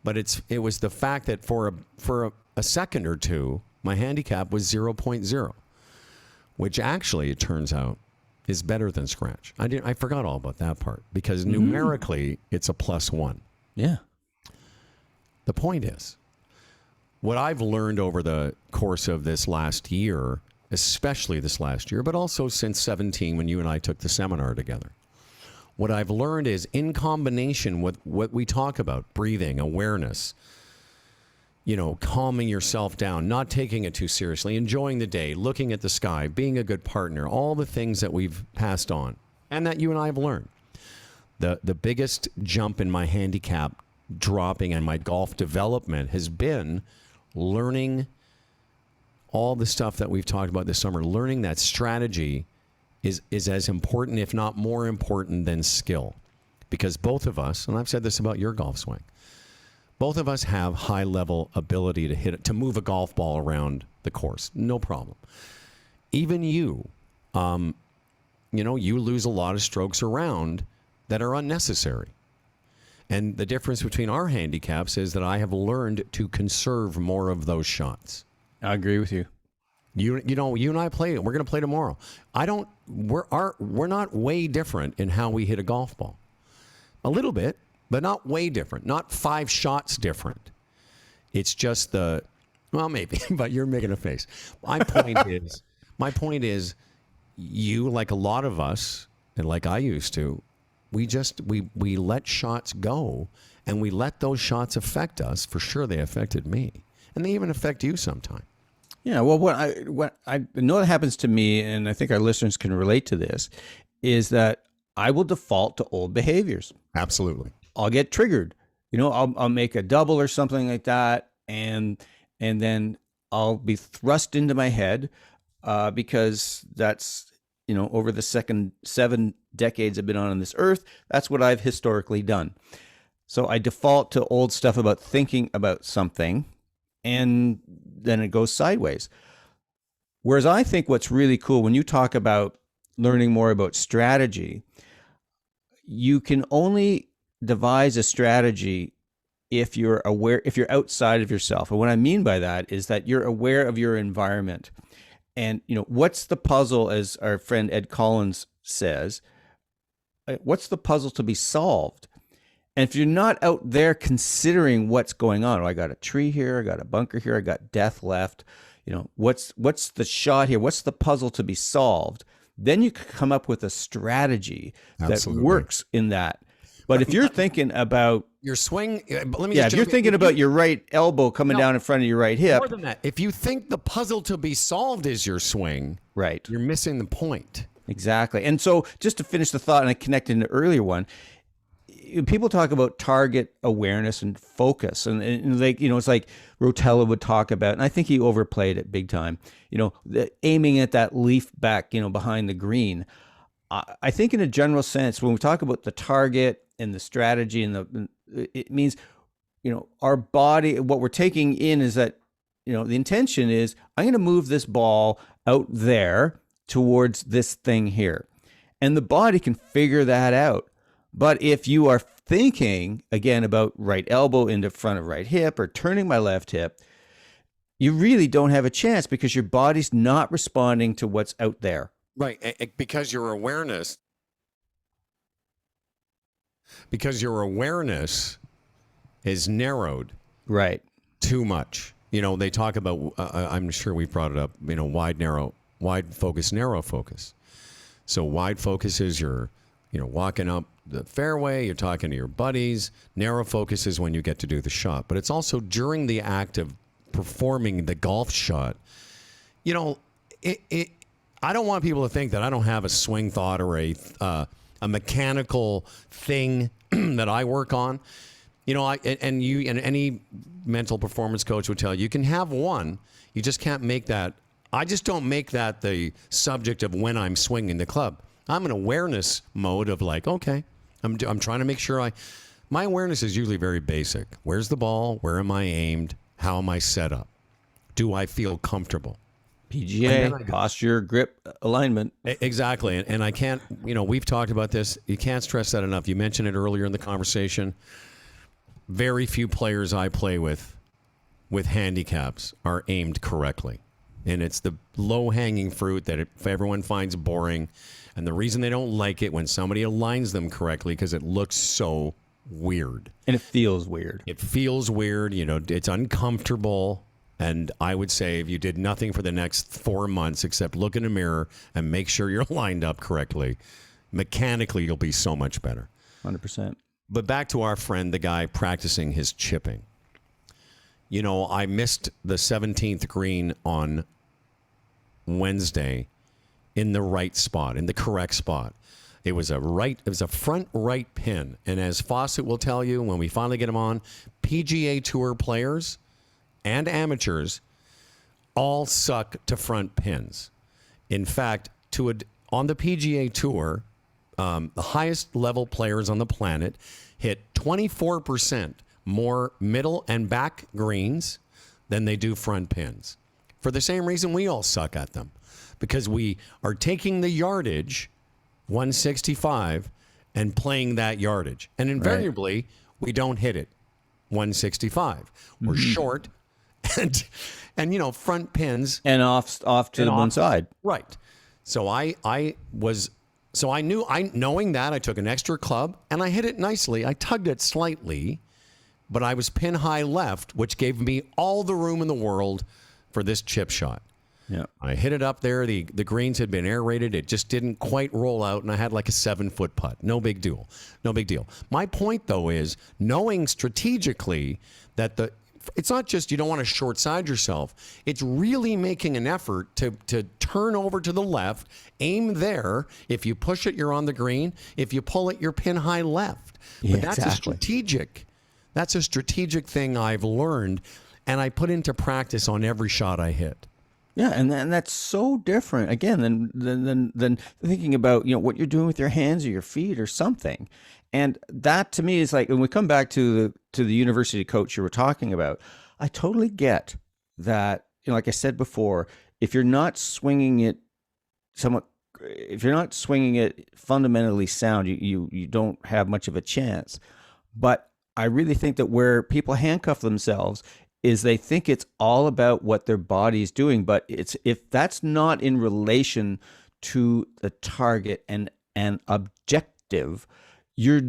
But it was the fact that for a second or two, my handicap was 0.0, which actually it turns out is better than scratch. I forgot all about that part because numerically it's a +1. Yeah. The point is, what I've learned over the course of this last year, especially this last year, but also since 17 when you and I took the seminar together, what I've learned is in combination with what we talk about, breathing, awareness, calming yourself down, not taking it too seriously, enjoying the day, looking at the sky, being a good partner, all the things that we've passed on and that you and I have learned. The biggest jump in my handicap dropping and my golf development has been learning all the stuff that we've talked about this summer, learning that strategy is as important, if not more important than skill. Because both of us, and I've said this about your golf swing, both of us have high level ability to hit it, to move a golf ball around the course. No problem. Even you lose a lot of strokes around that are unnecessary. And the difference between our handicaps is that I have learned to conserve more of those shots. I agree with you. You and I play. We're going to play tomorrow. We're not way different in how we hit a golf ball. A little bit, but not way different. Not 5 shots different. It's just maybe, but you're making a face. My point is, you, like a lot of us, and like I used to, we let shots go, and we let those shots affect us. For sure, they affected me, and they even affect you sometime. Yeah, well, what I know that happens to me, and I think our listeners can relate to this, is that I will default to old behaviors. Absolutely, I'll get triggered. I'll make a double or something like that, and then I'll be thrust into my head because that's. Over the 7 decades I've been on this earth, that's what I've historically done. So I default to old stuff about thinking about something, and then it goes sideways. Whereas I think what's really cool when you talk about learning more about strategy, you can only devise a strategy if you're aware, if you're outside of yourself. And what I mean by that is that you're aware of your environment. And, what's the puzzle, as our friend Ed Collins says, what's the puzzle to be solved? And if you're not out there considering what's going on, I got a tree here, I got a bunker here, I got death left, what's the shot here? What's the puzzle to be solved? Then you can come up with a strategy that works in that. But if you're thinking about your swing. Let me. Yeah, just if you're jump in. thinking about your right elbow coming down in front of your right hip. More than that, if you think the puzzle to be solved is your swing, Right. you're missing the point. Exactly. And so just to finish the thought, and I connected in the earlier one, people talk about target awareness and focus, and like, it's like Rotella would talk about, and I think he overplayed it big time, aiming at that leaf back, behind the green. I think in a general sense, when we talk about the target and the strategy it means, our body, what we're taking in is that, the intention is, I'm going to move this ball out there towards this thing here. And the body can figure that out. But if you are thinking, again, about right elbow into front of right hip or turning my left hip, you really don't have a chance because your body's not responding to what's out there. Right. Because your awareness is narrowed. Right. Too much. They talk about, I'm sure we've brought it up, wide focus, narrow focus. So wide focus is you're walking up the fairway, you're talking to your buddies. Narrow focus is when you get to do the shot. But it's also during the act of performing the golf shot. I don't want people to think that I don't have a swing thought or a mechanical thing that I work on. And any mental performance coach would tell you, you can have one. You just can't make that. I just don't make that the subject of when I'm swinging the club. I'm in awareness mode of like, okay, I'm trying to make sure my awareness is usually very basic. Where's the ball? Where am I aimed? How am I set up? Do I feel comfortable? PGA, posture, grip, alignment. Exactly. And I can't, we've talked about this. You can't stress that enough. You mentioned it earlier in the conversation. Very few players I play with handicaps are aimed correctly. And it's the low-hanging fruit that everyone finds boring. And the reason they don't like it when somebody aligns them correctly, because it looks so weird. And it feels weird. It feels weird. It's uncomfortable. And I would say if you did nothing for the next 4 months except look in a mirror and make sure you're lined up correctly, mechanically you'll be so much better. 100%. But back to our friend, the guy practicing his chipping. I missed the 17th green on Wednesday in the right spot, in the correct spot. It was a front right pin. And as Fawcett will tell you, when we finally get him on, PGA Tour players and amateurs all suck to front pins. In fact, on the PGA Tour, the highest level players on the planet hit 24% more middle and back greens than they do front pins. For the same reason we all suck at them. Because we are taking the yardage, 165, and playing that yardage. And invariably, we don't hit it, 165. We're short and front pins. And off to the one side. Right. So knowing that, I took an extra club and I hit it nicely. I tugged it slightly, but I was pin high left, which gave me all the room in the world for this chip shot. Yeah. I hit it up there. The greens had been aerated. It just didn't quite roll out, and I had like a 7-foot putt. No big deal. No big deal. My point, though, is knowing strategically that it's not just you don't want to short side yourself. It's really making an effort to turn over to the left, aim there. If you push it, you're on the green. If you pull it, you're pin high left. But Yeah, that's exactly. That's a strategic thing I've learned, and I put into practice on every shot I hit. Yeah, and that's so different again than thinking about what you're doing with your hands or your feet or something. And that to me is like when we come back to the university coach you were talking about. I totally get that. Like I said before, if you're not swinging it fundamentally sound, you don't have much of a chance. But I really think that where people handcuff themselves is they think it's all about what their body's doing, but if that's not in relation to the target and objective, you're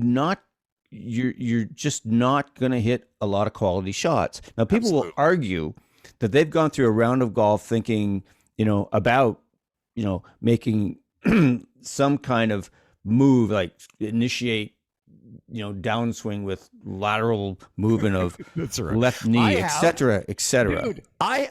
just not going to hit a lot of quality shots. Now, people will argue that they've gone through a round of golf thinking, about, making some kind of move, like initiate downswing with lateral movement of That's right. left knee, etc., etc. Dude,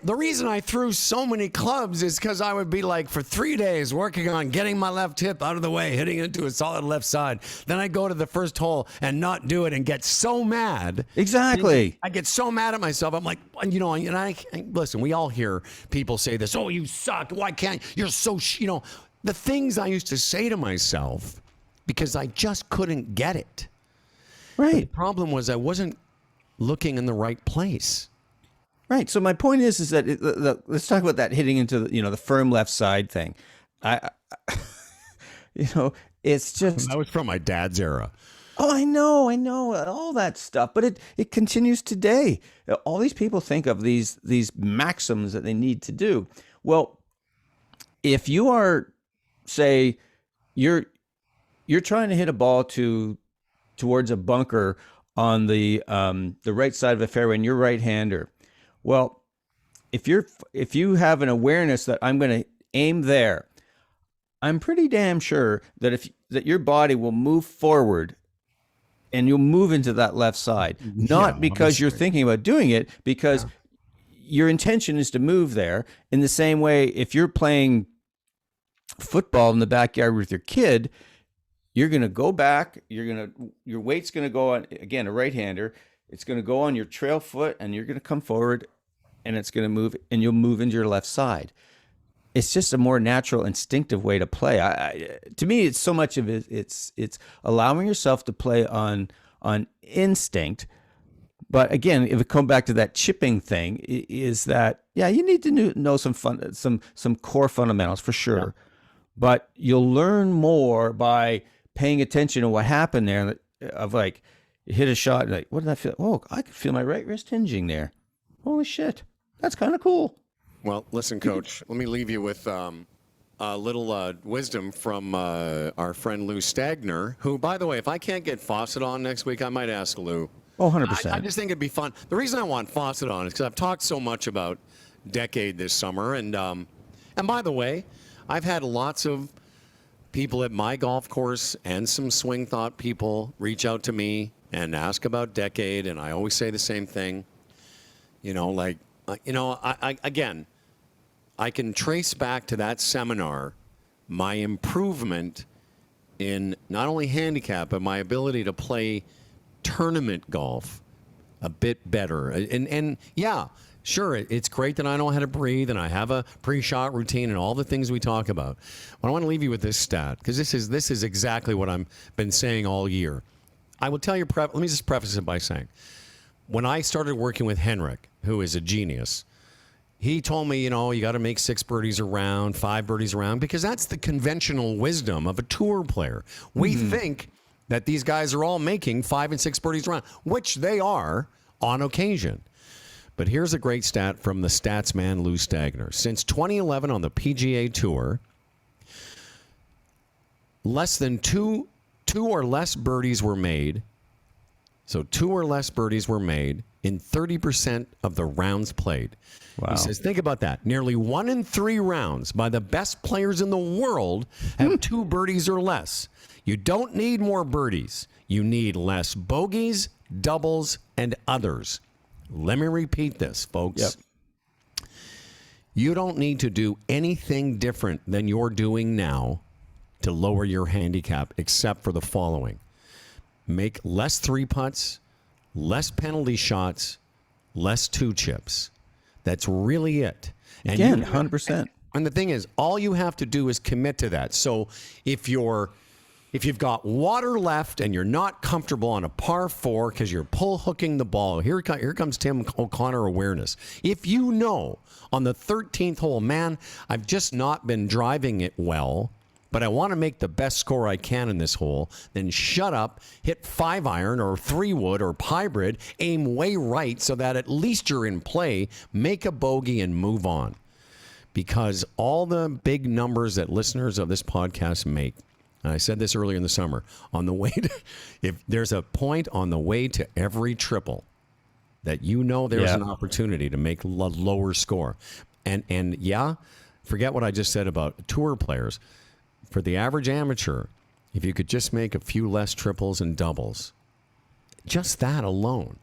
the reason I threw so many clubs is because I would be like for 3 days working on getting my left hip out of the way, hitting it to a solid left side. Then I go to the first hole and not do it and get so mad. Exactly. I get so mad at myself. I'm like, and I listen, we all hear people say this, oh, you suck. Why can't you're so, the things I used to say to myself because I just couldn't get it. Right. But the problem was I wasn't looking in the right place. Right. So my point is that let's talk about that hitting into the firm left side thing. It's just That was from my dad's era. Oh, I know, all that stuff, but it continues today. All these people think of these maxims that they need to do. Well, if you are, say, you're trying to hit a ball towards a bunker on the right side of a fairway, and you're right-hander. Well, if you have an awareness that I'm going to aim there, I'm pretty damn sure that that your body will move forward. And you'll move into that left side, not because you're thinking about doing it, because your intention is to move there. In the same way, if you're playing football in the backyard with your kid, you're going to go back. Your weight's going to go on, again, a right-hander. It's going to go on your trail foot, and you're going to come forward, and it's going to move, and you'll move into your left side. It's just a more natural, instinctive way to play. To me, it's so much of it. It's allowing yourself to play on instinct. But again, if it come back to that chipping thing, is that you need to know some core fundamentals for sure. Yeah. But you'll learn more by paying attention to what happened there. Of like, you hit a shot, and like, what did I feel? Oh, I could feel my right wrist hinging there. Holy shit, that's kind of cool. Well, listen, Coach, let me leave you with a little wisdom from our friend Lou Stagner, who, by the way, if I can't get Fawcett on next week, I might ask Lou. Oh, 100%. I just think it'd be fun. The reason I want Fawcett on is because I've talked so much about Decade this summer. And by the way, I've had lots of people at my golf course and some swing thought people reach out to me and ask about Decade. And I always say the same thing, I can trace back to that seminar my improvement in not only handicap, but my ability to play tournament golf a bit better. And yeah, sure, it's great that I know how to breathe and I have a pre-shot routine and all the things we talk about. But I want to leave you with this stat, because this is exactly what I've been saying all year. I will tell you, let me just preface it by saying, when I started working with Henrik, who is a genius, he told me, you got to make 6 birdies a round, 5 birdies a round, because that's the conventional wisdom of a tour player. We think that these guys are all making 5 and 6 birdies a round, which they are on occasion. But here's a great stat from the stats man, Lou Stagner. Since 2011 on the PGA Tour, less than two or less birdies were made. So 2 or less birdies were made in 30% of the rounds played. Wow. He says, think about that. Nearly 1 in 3 rounds by the best players in the world have 2 birdies or less. You don't need more birdies. You need less bogeys, doubles, and others. Let me repeat this, folks. Yep. You don't need to do anything different than you're doing now to lower your handicap, except for the following. Make less 3 putts, less penalty shots, less 2 chips. That's really it. And again, 100%. And the thing is, all you have to do is commit to that. So if you've got water left and you're not comfortable on a par 4 because you're pull hooking the ball, here comes Tim O'Connor awareness. If you know on the 13th hole, man, I've just not been driving it well, but I want to make the best score I can in this hole, then shut up, hit 5-iron or 3-wood or hybrid, aim way right so that at least you're in play, make a bogey and move on. Because all the big numbers that listeners of this podcast make, and I said this earlier in the summer, on the way to, if there's a point on the way to every triple that there's an opportunity to make a lower score. And yeah, forget what I just said about tour players. For the average amateur, if you could just make a few less triples and doubles, just that alone,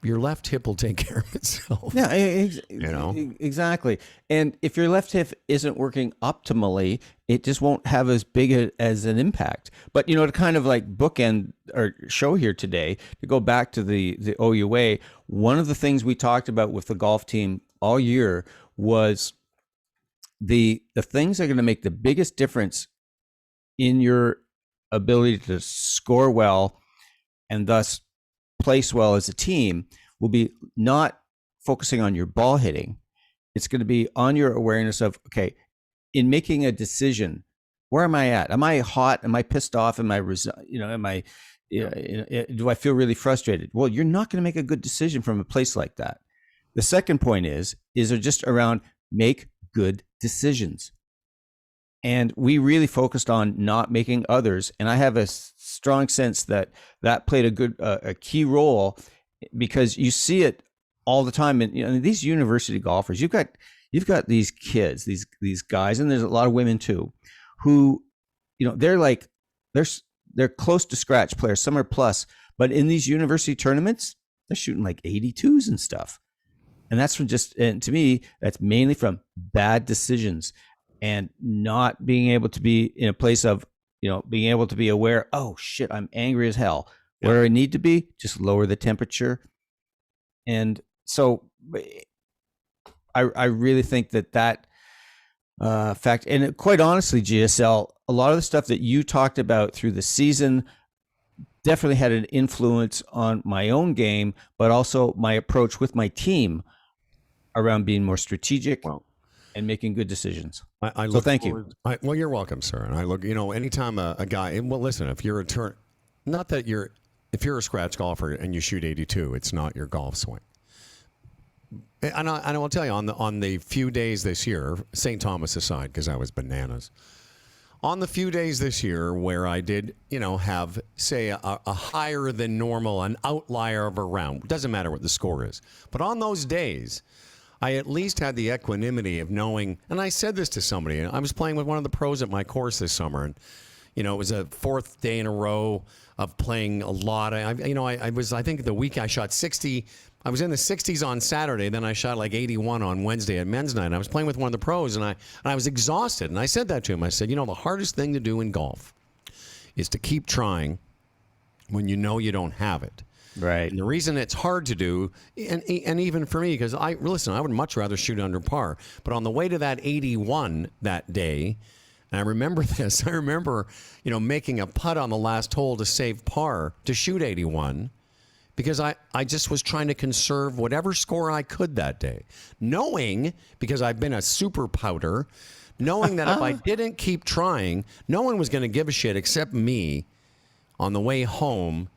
your left hip will take care of itself. Yeah, exactly. And if your left hip isn't working optimally, it just won't have as big as an impact. But, to kind of like bookend our show here today, to go back to the OUA, one of the things we talked about with the golf team all year was the things that are going to make the biggest difference in your ability to score well and thus place well as a team will be not focusing on your ball hitting. It's going to be on your awareness of, okay, in making a decision, where am I at? Am I hot? Am I pissed off? Am I, do I feel really frustrated? Well, you're not going to make a good decision from a place like that. The second point is just around make good decisions. And we really focused on not making others. And I have a strong sense that played a key role, because you see it all the time. And these university golfers, you've got these kids, these guys, and there's a lot of women too, who, they're close to scratch players. Some are plus, but in these university tournaments, they're shooting like 82s and stuff. And that's and to me, that's mainly from bad decisions. And not being able to be in a place of, being able to be aware, oh shit, I'm angry as hell. Where do I need to be? Just lower the temperature. And so I really think that fact, and quite honestly, GSL, a lot of the stuff that you talked about through the season definitely had an influence on my own game, but also my approach with my team around being more strategic. And making good decisions. So thank you. Well, you're welcome, sir. And I look, anytime a guy, well, listen, if you're if you're a scratch golfer and you shoot 82, it's not your golf swing. And I will tell you, on the few days this year, St. Thomas aside, because I was bananas, on the few days this year where I did, have, say, a higher than normal, an outlier of a round, doesn't matter what the score is, but on those days, I at least had the equanimity of knowing, and I said this to somebody, I was playing with one of the pros at my course this summer, and, it was a fourth day in a row of playing a lot. I think the week I shot 60, I was in the 60s on Saturday, then I shot like 81 on Wednesday at men's night. I was playing with one of the pros, and I was exhausted, and I said that to him. I said, the hardest thing to do in golf is to keep trying when you know you don't have it. Right. And the reason it's hard to do, and even for me, because I would much rather shoot under par. But on the way to that 81 that day, and I remember this, making a putt on the last hole to save par to shoot 81, because I just was trying to conserve whatever score I could that day. Knowing, because I've been a super pouter, knowing that if I didn't keep trying, no one was going to give a shit except me on the way home.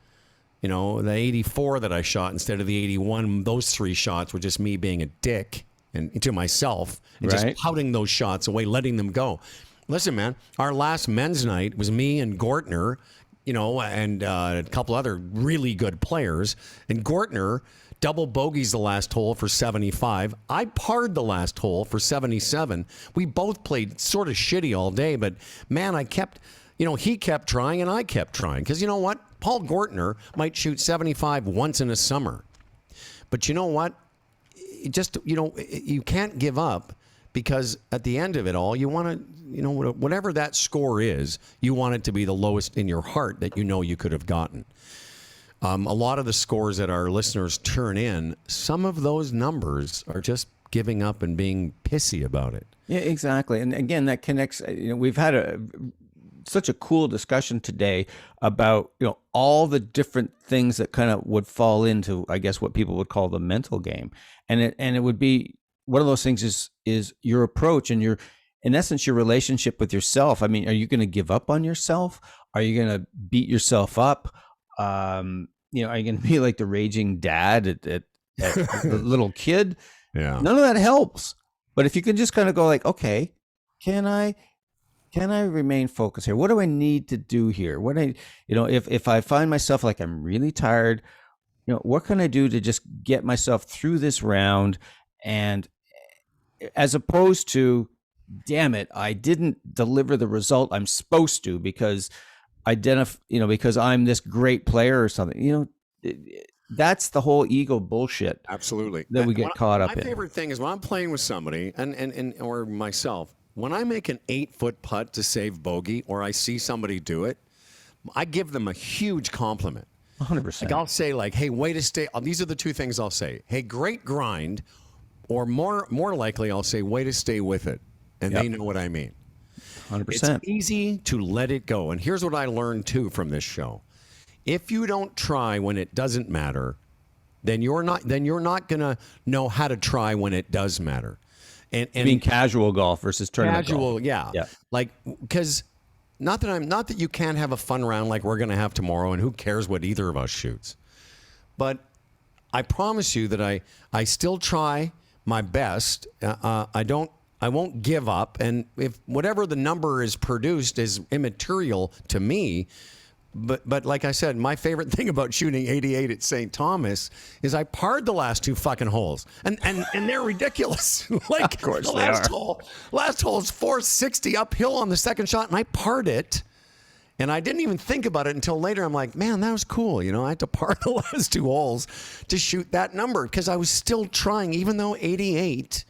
The 84 that I shot instead of the 81, those three shots were just me being a dick and to myself and just pouting those shots away, letting them go. Listen, man, our last men's night was me and Gortner, and a couple other really good players. And Gortner double bogeys the last hole for 75. I parred the last hole for 77. We both played sort of shitty all day, but man, I kept... he kept trying and I kept trying. Because you know what? Paul Gortner might shoot 75 once in a summer. But you know what? You can't give up, because at the end of it all, you want to, whatever that score is, you want it to be the lowest in your heart that you could have gotten. A lot of the scores that our listeners turn in, some of those numbers are just giving up and being pissy about it. Yeah, exactly. And again, that connects, we've had such a cool discussion today about, all the different things that kind of would fall into, I guess, what people would call the mental game. And it would be, one of those things is your approach and in essence, your relationship with yourself. I mean, are you going to give up on yourself? Are you going to beat yourself up? Are you going to be like the raging dad at the little kid? Yeah. None of that helps. But if you can just kind of go like, okay, can I remain focused here? What do I need to do here? If I find myself like I'm really tired, what can I do to just get myself through this round? And as opposed to, damn it, I didn't deliver the result I'm supposed to because identify, because I'm this great player or something, that's the whole ego bullshit. Absolutely. That we get caught up in. My favorite thing is when I'm playing with somebody and or myself, when I make an 8-foot putt to save bogey or I see somebody do it, I give them a huge compliment. 100%. Like I'll say like, hey, way to stay. These are the two things I'll say. Hey, great grind. Or more likely, I'll say, way to stay with it. And they know what I mean. 100%. It's easy to let it go. And here's what I learned, too, from this show. If you don't try when it doesn't matter, then you're not going to know how to try when it does matter. And being casual golf versus tournament casual, golf. Yeah. Like, because not that you can't have a fun round like we're going to have tomorrow, and who cares what either of us shoots. But I promise you that I still try my best. I won't give up. And if whatever the number is produced is immaterial to me, but like I said, my favorite thing about shooting 88 at St. Thomas is I parred the last 2 fucking holes, and they're ridiculous. Like, of course, the last hole is 460 uphill on the second shot, and I parred it. And I didn't even think about it until later. I'm like, man, that was cool. I had to par the last 2 holes to shoot that number because I was still trying, even though 88,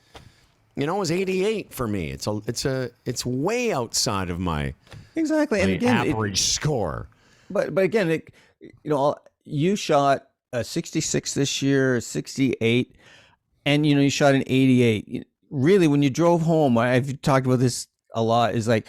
was 88 for me. It's way outside of my average score. But again, you shot a 66 this year, a 68, and you shot an 88. Really, when you drove home, I've talked about this a lot. Is like,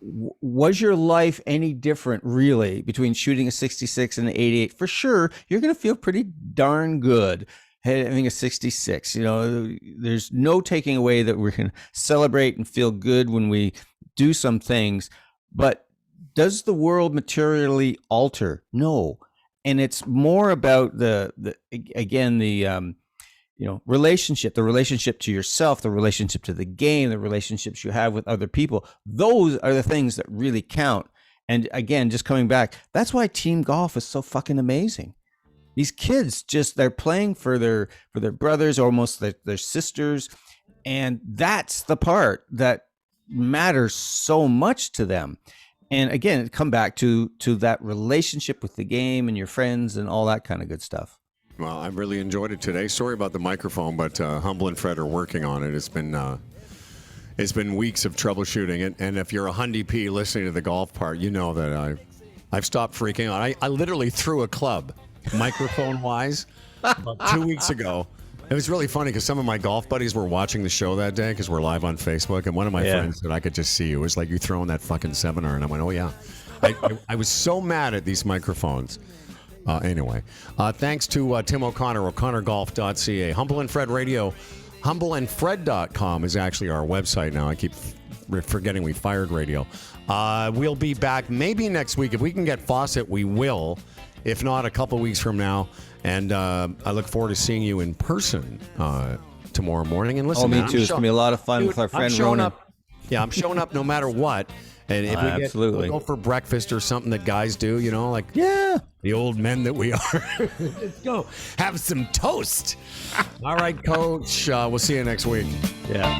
was your life any different really between shooting a 66 and an 88? For sure, you're going to feel pretty darn good having a 66. There's no taking away that we're going to celebrate and feel good when we do some things, but does the world materially alter? No. And it's more about the relationship, the relationship to yourself, the relationship to the game, the relationships you have with other people. Those are the things that really count. And again, just coming back, that's why team golf is so fucking amazing. These kids they're playing for their brothers, almost their sisters. And that's the part that matters so much to them. And again, come back to that relationship with the game and your friends and all that kind of good stuff. Well, I really enjoyed it today. Sorry about the microphone, but Humble and Fred are working on it. It's been weeks of troubleshooting, and if you're a Hyundai P listening to the golf part, you know that I've stopped freaking out. I literally threw a club, microphone-wise, about 2 weeks ago. It was really funny because some of my golf buddies were watching the show that day because we're live on Facebook, and one of my friends said, I could just see you. It was like you throwing that fucking 7-iron. And I went, oh, yeah. I was so mad at these microphones. Anyway, thanks to Tim O'Connor, o'connorgolf.ca. Humble and Fred Radio, humbleandfred.com is actually our website now. I keep forgetting we fired radio. We'll be back maybe next week. If we can get Fawcett, we will. If not, a couple weeks from now. And I look forward to seeing you in person tomorrow morning. And listen, me too. It's going to be a lot of fun with our friend Ronan. I'm showing up no matter what. And if absolutely. We'll go for breakfast or something that guys do, like the old men that we are. Let's go have some toast. All right, Coach. We'll see you next week. Yeah.